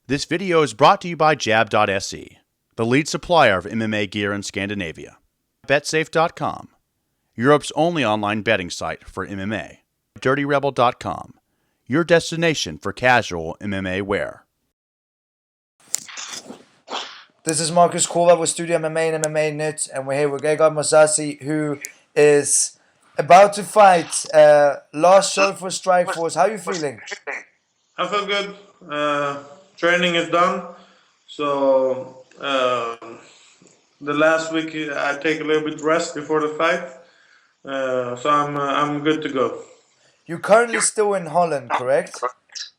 This video is brought to you by Jab.se, the lead supplier of MMA gear in Scandinavia. BetSafe.com, Europe's only online betting site for MMA. DirtyRebel.com, your destination for casual MMA wear. This is Marcus Korva with StudioMMA and MMA Nytt, and we're here with Gegard Mousasi, who is about to fight. Last show for Strikeforce. How are you feeling? I feel good. Training is done. So the last week I take a little bit rest before the fight. So I'm good to go. You're currently still in Holland, correct?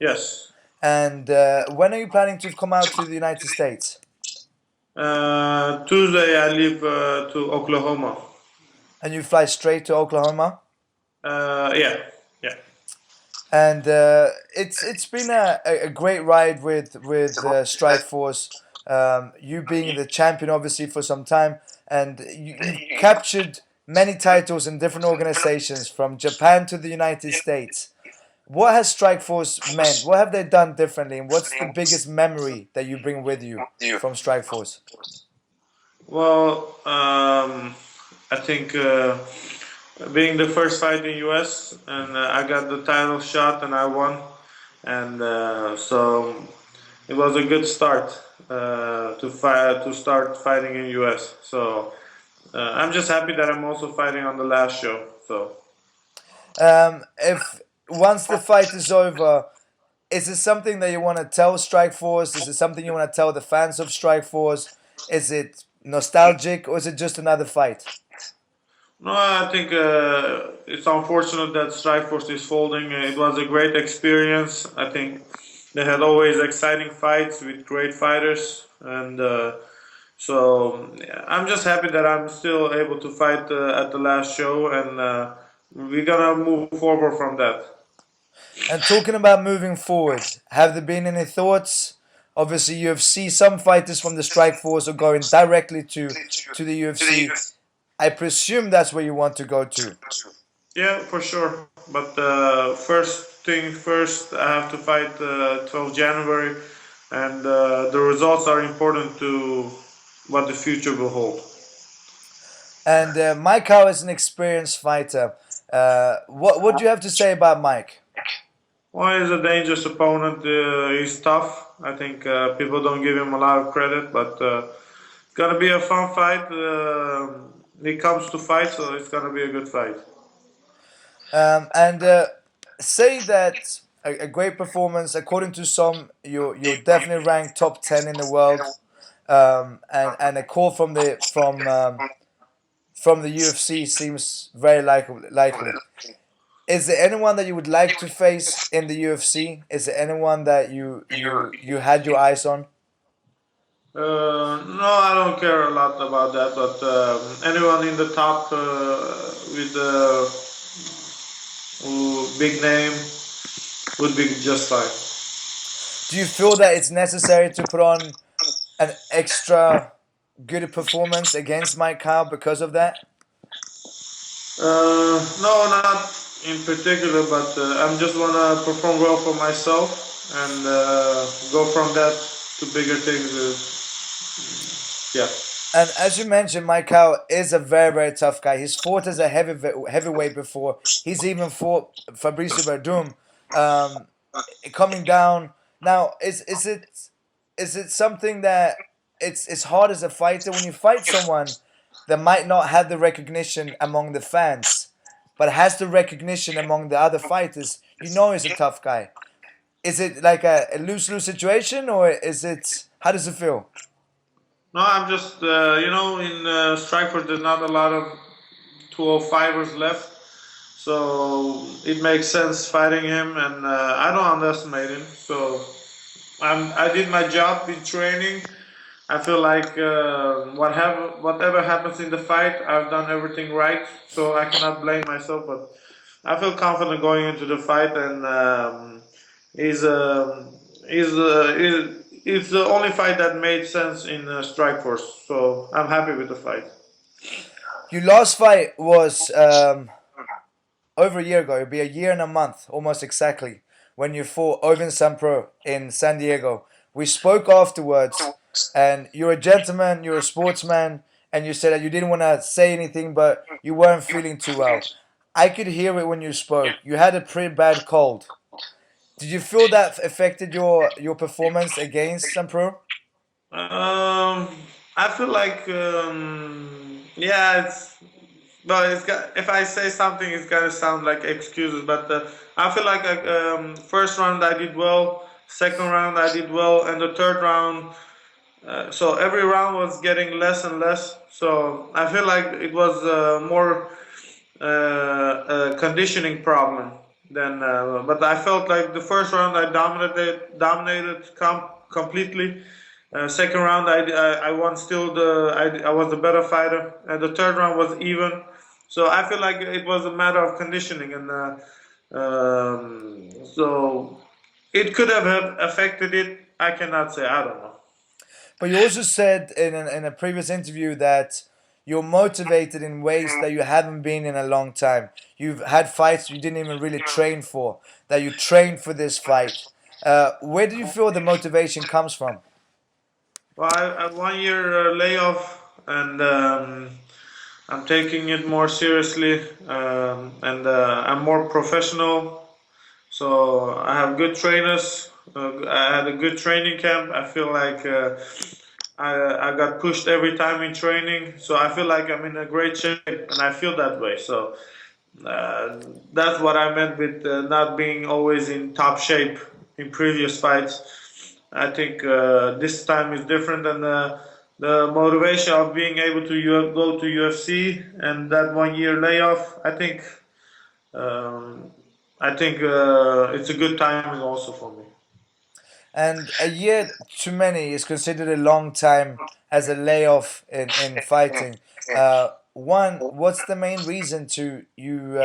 Yes. And when are you planning to come out to the United States? Tuesday I leave to Oklahoma. And you fly straight to Oklahoma? Yeah. And it's been a great ride with Strikeforce. You being the champion, obviously, for some time, and you've captured many titles in different organizations, from Japan to the United States. What has Strikeforce meant? What have they done differently, and what's the biggest memory that you bring with you from Strikeforce? Well, I think being the first fight in US, and I got the title shot and I won, and so it was a good start to start fighting in US. So I'm just happy that I'm also fighting on the last show. So if once the fight is over, is it something that you want to tell Strikeforce? Is it something you want to tell the fans of Strikeforce? Is it nostalgic, or is it just another fight? No, I think it's unfortunate that Strikeforce is folding. It was a great experience. I think they had always exciting fights with great fighters, and so I'm just happy that I'm still able to fight at the last show, and we're gonna move forward from that. And talking about moving forward, have there been any thoughts? Obviously, UFC, some fighters from the Strikeforce are going directly to the UFC. I presume that's where you want to go to. Yeah, for sure. But first thing first, I have to fight 12 January, and the results are important to what the future will hold. And Mike Howe is an experienced fighter. What do you have to say about Mike? Well, he's a dangerous opponent. He's tough. I think people don't give him a lot of credit, but it's gonna be a fun fight. He comes to fight, so it's gonna be a good fight. And say that a great performance. According to some, you're definitely ranked top 10 in the world. And a call from the UFC seems very likely. Is there anyone that you would like to face in the UFC? Is there anyone that you had your eyes on? No, I don't care a lot about that, but anyone in the top with the big name would be just fine. Do you feel that it's necessary to put on an extra good performance against Mike Howe because of that? No, not in particular, but I just want to perform well for myself and go from that to bigger things. Yeah. And as you mentioned, Mike Howe is a very, very tough guy. He's fought as a heavyweight before. He's even fought Fabricio Verdum. Coming down now, is it something that it's hard as a fighter when you fight someone that might not have the recognition among the fans, but has the recognition among the other fighters? You know he's a tough guy. Is it like a lose-lose situation, or is it? How does it feel? No, I'm just in Strikeforce there's not a lot of 205ers left, so it makes sense fighting him, and I don't underestimate him. So I did my job in training. I feel like whatever happens in the fight, I've done everything right, so I cannot blame myself. But I feel confident going into the fight, and he's it's the only fight that made sense in Strikeforce. So I'm happy with the fight. Your last fight was over a year ago. It'll be a year and a month, almost exactly, when you fought Oven Sampro in San Diego. We spoke afterwards, and you're a gentleman, you're a sportsman, and you said that you didn't want to say anything, but you weren't feeling too well. I could hear it when you spoke. You had a pretty bad cold. Did you feel that affected your performance against Sampro? Um, I feel like yeah, it's well, it's got. If I say something, it's gonna sound like excuses, but I feel like first round I did well, second round I did well, and the third round. So every round was getting less and less. So I feel like it was more a conditioning problem than. But I felt like the first round I dominated completely. Second round I won still I was the better fighter, and the third round was even. So I feel like it was a matter of conditioning, and so it could have affected it. I cannot say. I don't know. But you also said in a previous interview that you're motivated in ways that you haven't been in a long time. You've had fights you didn't even really train for, that you trained for this fight. Where do you feel the motivation comes from? Well, I 1 year layoff, and I'm taking it more seriously, and I'm more professional. So I have good trainers. I had a good training camp. I feel like I got pushed every time in training, so I feel like I'm in a great shape, and I feel that way. So uh, that's what I meant with not being always in top shape in previous fights. I think this time is different, and the motivation of being able to go to UFC and that 1 year layoff. Um, I think it's a good timing also for me. And a year too many is considered a long time as a layoff in fighting. What's the main reason to you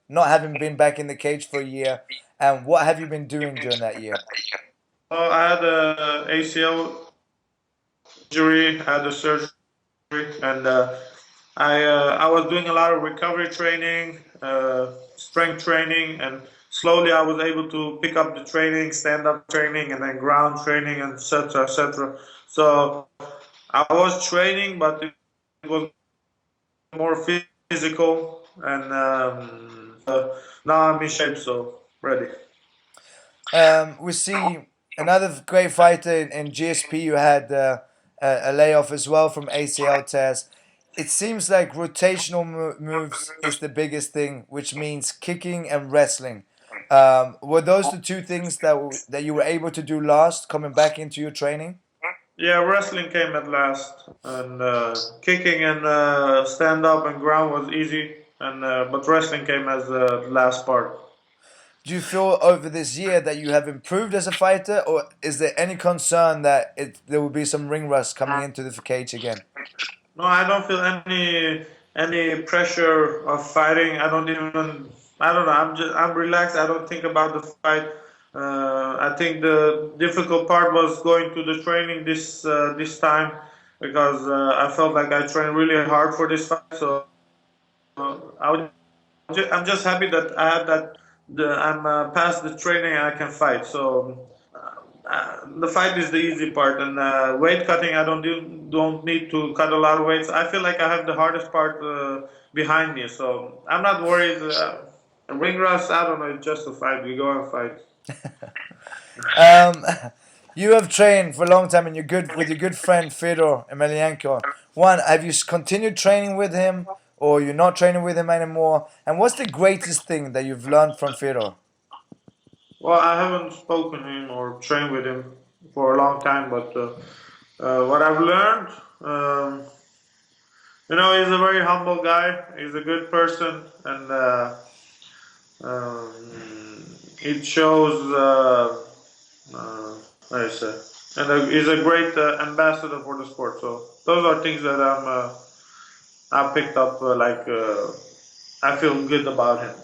not having been back in the cage for a year? And what have you been doing during that year? Well, I had a ACL injury, I had a surgery, and I was doing a lot of recovery training, strength training, and slowly I was able to pick up the training, stand up training, and then ground training, and etc. etc. So I was training, but it was more physical, and now I'm in shape, so ready. We see another great fighter in GSP. You had a layoff as well from ACL tears. It seems like rotational moves is the biggest thing, which means kicking and wrestling. Were those the two things that you were able to do last, coming back into your training? Yeah, wrestling came at last, and kicking and stand up and ground was easy, and but wrestling came as the last part. Do you feel over this year that you have improved as a fighter, or is there any concern that there will be some ring rust coming into the cage again? No, I don't feel any pressure of fighting. I don't even. I don't know. I'm relaxed. I don't think about the fight. I think the difficult part was going to the training this time because I felt like I trained really hard for this fight. So I'm just happy that I have that. I'm past the training and I can fight. So the fight is the easy part, and weight cutting I don't need to cut a lot of weights. I feel like I have the hardest part behind me, so I'm not worried. Ring rust, I don't know. It's just a fight. We go and fight. Um, you have trained for a long time, and you're good with your good friend Fedor Emelianenko. One, have you continued training with him, or you're not training with him anymore? And what's the greatest thing that you've learned from Fedor? Well, I haven't spoken to him or trained with him for a long time, but what I've learned, he's a very humble guy. He's a good person, and um, it shows. Uh, I say, and he's a great ambassador for the sport. So those are things that I picked up. I feel good about him.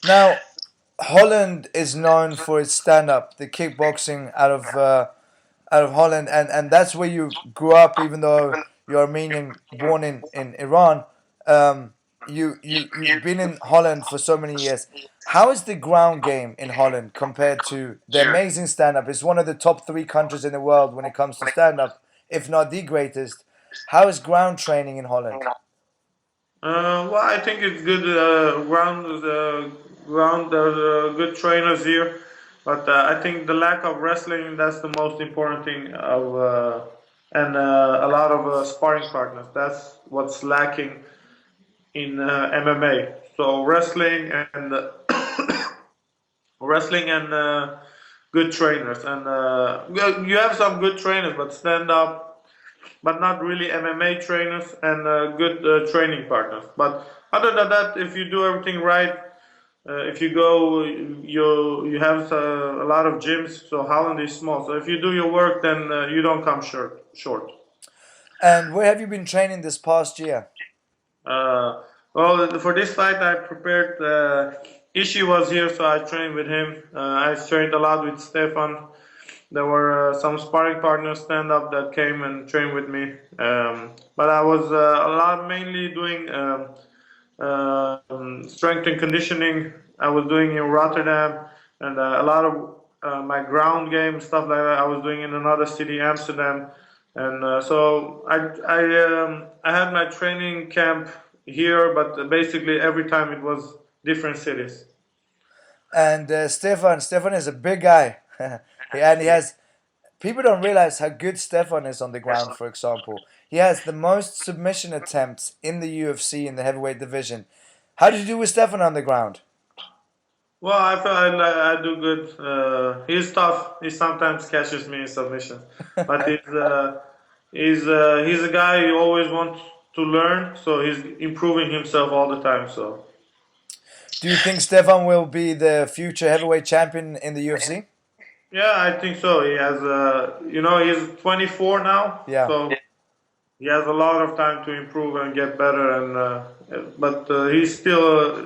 Now, Holland is known for its stand-up, the kickboxing out of Holland, and that's where you grew up, even though you're Armenian, born in Iran. Um, you've been in Holland for so many years. How is the ground game in Holland compared to the amazing stand-up? It's one of the top three countries in the world when it comes to stand-up, if not the greatest. How is ground training in Holland? Well, I think it's good ground. There's good trainers here, but I think the lack of wrestling, that's the most important thing of and a lot of sparring partners. That's what's lacking in MMA. So wrestling and good trainers, and you have some good trainers, but stand up, but not really MMA trainers, and good training partners. But other than that, if you do everything right, if you go, you have a lot of gyms. So Holland is small. So if you do your work, then you don't come short. And where have you been training this past year? Well, for this fight, I prepared. Ishii was here, so I trained with him. I trained a lot with Stefan. There were some sparring partners stand up that came and trained with me. But I was a lot mainly doing strength and conditioning. I was doing in Rotterdam, and a lot of my ground game stuff like that I was doing in another city, Amsterdam. And so I had my training camp here, but basically every time it was different cities. And Stefan is a big guy, and he has. People don't realize how good Stefan is on the ground. For example, he has the most submission attempts in the UFC in the heavyweight division. How did you do with Stefan on the ground? Well, I feel I do good. He's tough. He sometimes catches me in submissions, but he's a guy you always want to learn. So he's improving himself all the time. So Do you think Stefan will be the future heavyweight champion in the UFC? yeah, I think so. He has he's 24 now. Yeah. So he has a lot of time to improve and get better, and but he still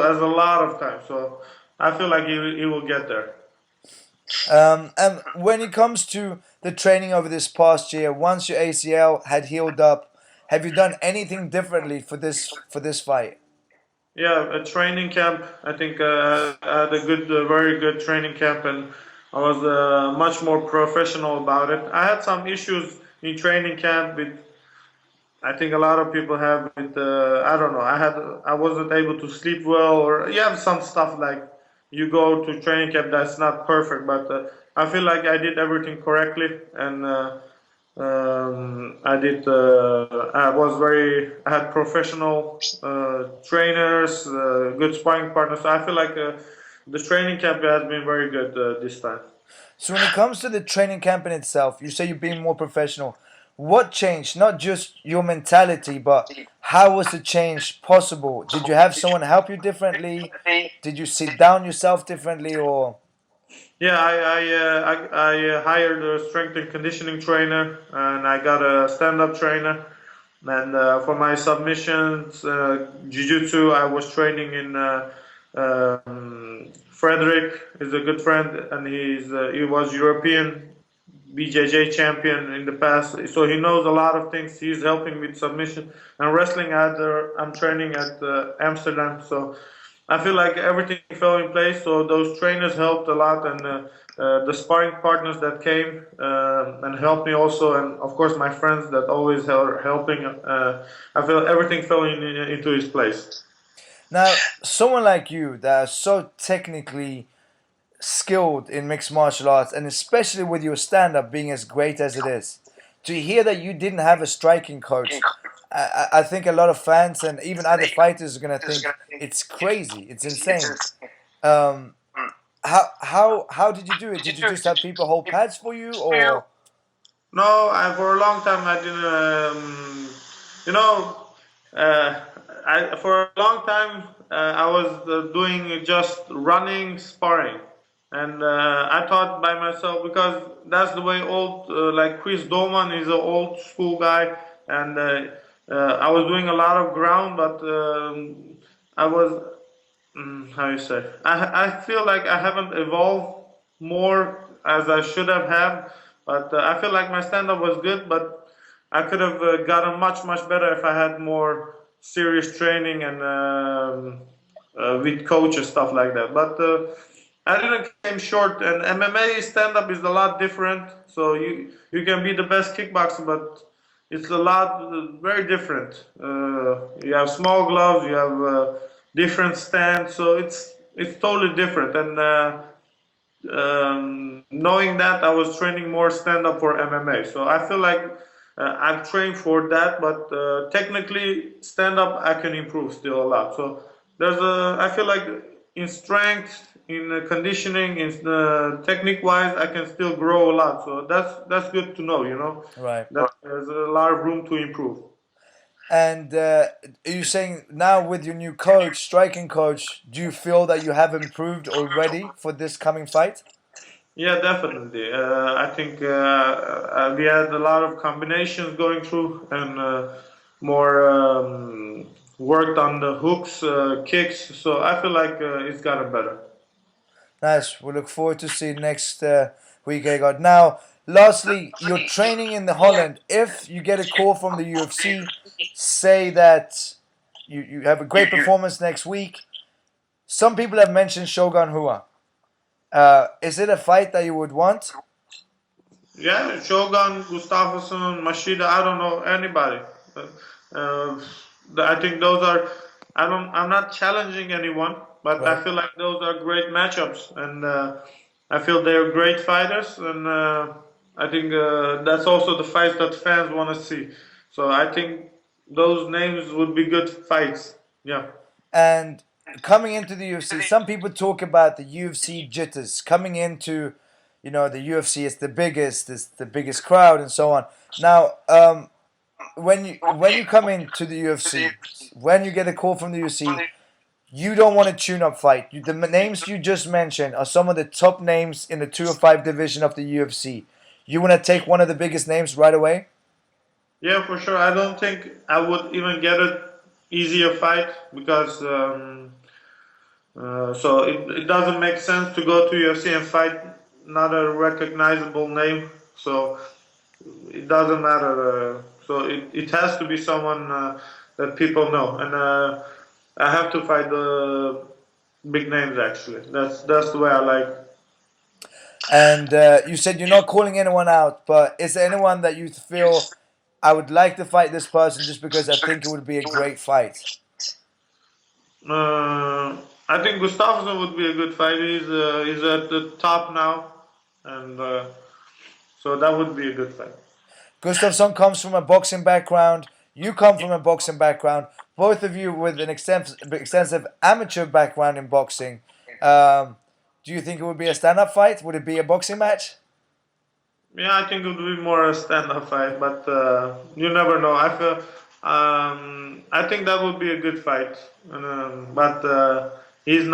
has a lot of time. So I feel like he will get there. And when it comes to the training over this past year, once your ACL had healed up, have you done anything differently for this fight? Yeah, a training camp. I think I had a very good training camp, and I was much more professional about it. I had some issues in training camp with. I think a lot of people have with. I don't know. I wasn't able to sleep well, or you have some stuff like you go to training camp that's not perfect, but I feel like I did everything correctly, and I did. I had professional trainers, good sparring partners. So I feel like the training camp has been very good this time. So when it comes to the training camp in itself, you say you're being more professional. What changed? Not just your mentality, but how was the change possible? Did you have someone help you differently? Did you sit down yourself differently, or? Yeah, I hired a strength and conditioning trainer, and I got a stand-up trainer. And for my submissions, jiu-jitsu, I was training in Frederick is a good friend, and he was European BJJ champion in the past, so he knows a lot of things. He's helping with submission and wrestling. I'm training at Amsterdam, so I feel like everything fell in place. So those trainers helped a lot, and the sparring partners that came and helped me also, and of course my friends that always are helping. I feel everything fell into his place. Now, someone like you that is so technically skilled in mixed martial arts, and especially with your stand-up being as great as it is, to hear that you didn't have a striking coach, I think a lot of fans and even other fighters are gonna think it's crazy, it's insane. Um, how did you do it? Did you just have people hold pads for you, or? No, for a long time I didn't. You know, uh, for a long time I was doing just running, sparring, and I thought by myself because that's the way old like Chris Doman is an old school guy, and I was doing a lot of ground, but I was how you say I feel like I haven't evolved more as I should have had, but I feel like my stand up was good, but I could have gotten much better if I had more serious training and with coaches, stuff like that. But I didn't came short. And MMA stand up is a lot different. So you can be the best kickboxer, but it's a lot very different. You have small gloves, you have different stands, so it's totally different. And knowing that, I was training more stand up for MMA. So I feel like I've trained for that, but technically stand up I can improve still a lot. So I feel like in strength, in conditioning, in technique wise, I can still grow a lot. So that's good to know, you know. Right. That there's a lot of room to improve. And are you saying now with your new coach, striking coach, do you feel that you have improved already for this coming fight? Yeah, definitely. I think we had a lot of combinations going through and more worked on the hooks, kicks. So I feel like it's gotten better. Nice. We look forward to see next week, Gegard. Now, lastly, you're training in the Holland. If you get a call from the UFC, say that you have a great performance next week. Some people have mentioned Shogun Rua. Is it a fight that you would want? Yeah, Shogun, Gustafsson, Machida. I don't know anybody. Uh, I think those are. I'm not challenging anyone, but Right. I feel like those are great matchups, and I feel they're great fighters, and I think that's also the fights that fans want to see. So I think those names would be good fights. Yeah. And coming into the UFC, some people talk about the UFC jitters. Coming into, the UFC, it's the biggest crowd, and so on. Now, when you come into the UFC, when you get a call from the UFC, you don't want a tune-up fight. The names you just mentioned are some of the top names in the 205 division of the UFC. You want to take one of the biggest names right away? Yeah, for sure. I don't think I would even get an easier fight because so it doesn't make sense to go to UFC and fight not a recognizable name. So it doesn't matter. So it has to be someone that people know, and I have to fight the big names actually. That's the way I like. And you said you're not calling anyone out, but is there anyone that you feel I would like to fight this person just because I think it would be a great fight? I think Gustafsson would be a good fight. He's at the top now, and so that would be a good fight. Gustafsson comes from a boxing background. You come from a boxing background. Both of you with an extensive amateur background in boxing. Do you think it would be a stand-up fight? Would it be a boxing match? Yeah, I think it would be more a stand-up fight, but you never know. I think that would be a good fight, but he's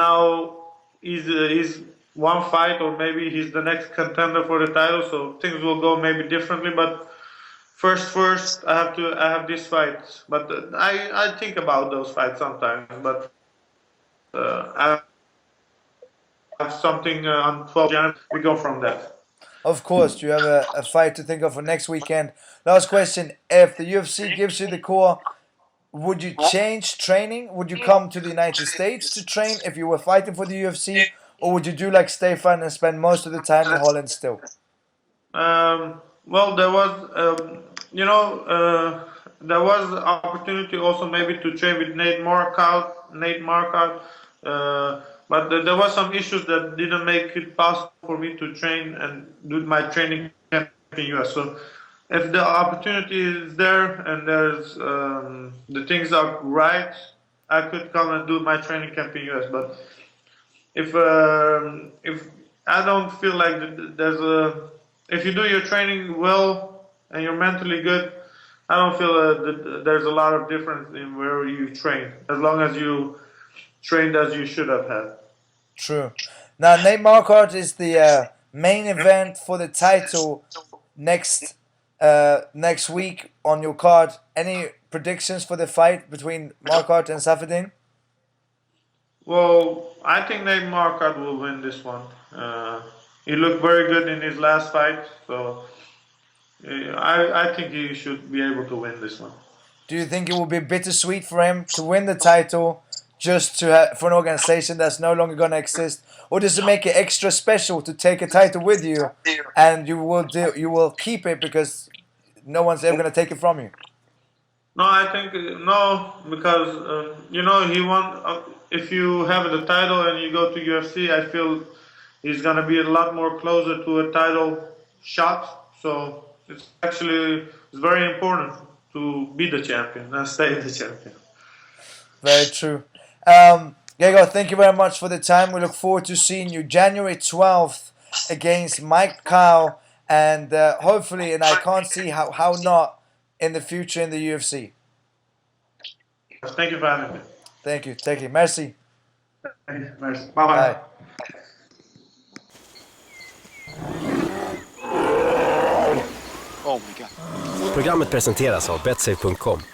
one fight, or maybe he's the next contender for the title, so things will go maybe differently. But first, I have this fight, but I think about those fights sometimes. But I have something on 12th January. We go from that. Of course, you have a fight to think of for next weekend. Last question. If the UFC gives you the call, would you change training? Would you come to the United States to train if you were fighting for the UFC? Or would you do like Stefan and spend most of the time in Holland still? Well, there was, there was opportunity also maybe to train with Nate Markout, but there was some issues that didn't make it possible for me to train and do my training camp in US. So if the opportunity is there and there's the things are right, I could come and do my training camp in US. But if I don't feel like there's a if you do your training well and you're mentally good, I don't feel that there's a lot of difference in where you train, as long as you trained as you should have had. True. Now, Nate Marquardt is the main event for the title next week on your card. Any predictions for the fight between Marquardt and Safedin? Well, I think Nate Marquardt will win this one. He looked very good in his last fight, so I think he should be able to win this one. Do you think it will be bittersweet for him to win the title just for an organization that's no longer going to exist? Or does it make it extra special to take a title with you and you will keep it because no one's ever going to take it from you? No, I think no, because he won. If you have the title and you go to UFC, I feel he's gonna be a lot more closer to a title shot. So it's very important to be the champion and stay the champion. Very true. Gegard, thank you very much for the time. We look forward to seeing you January 12th against Mike Cow, and hopefully, and I can't see how not, in the future in the UFC. Thank you for having me. Thank you. Take it. Merci. Merci. Bye-bye. Bye. Programmet presenteras av betsafe.com.